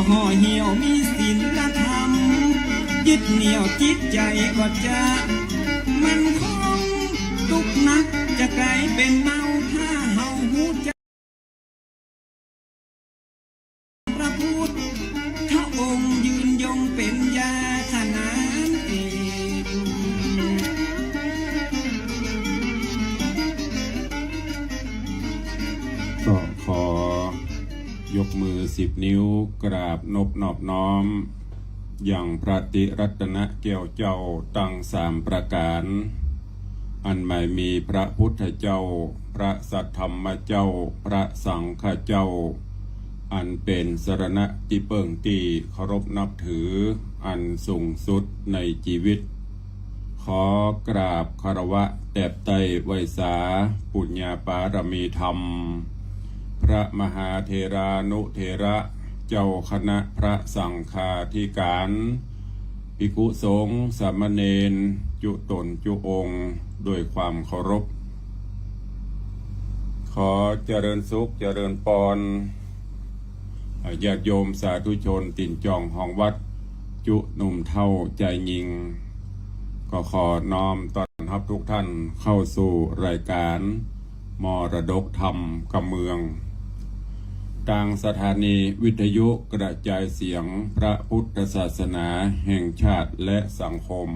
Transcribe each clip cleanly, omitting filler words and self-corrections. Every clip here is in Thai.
ห่อเหี่ยวมีศีลธรรมยึดเหนี่ยวจิตใจก็จะมันคงทุกนักจะกลายเป็นเมาถ้าเฮาหูจักพระพุทธองค์ยืนยงเป็นยาขนานเองก็ขอยกมือ10 นิ้วกราบนอบน้อมอย่างพระติรัตนแก้วเจ้าตั้ง3 ประการ อันไม่มีพระพุทธเจ้าพระสัทธรรมเจ้าพระสังฆเจ้าอันเป็นสรณะที่เปิ่งตีเคารพนับถืออันสูงสุดในชีวิตขอกราบคารวะแตบไตไวสาปุญญาปารมีธรรมพระมหาเถรานุเถระเจ้าคณะพระสังฆาธิการภิกขุสงฆ์สามเณรจุตนจุองค์ด้วยความเคารพขอเจริญสุขเจริญปรญาติโยมสาธุชนติ่นจองห้องวัดจุหนุ่มเท่าใจยิงก็ขอน้อมต้อนรับทุกท่านเข้าสู่รายการมรดกธรรมกำเมืองทางสถานีวิทยุกระจายเสียงพระพุทธศาสนาแห่งชาติและสังคม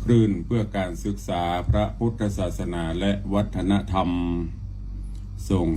คลื่นเพื่อการศึกษาพระพุทธศาสนาและวัฒนธรรมส่ง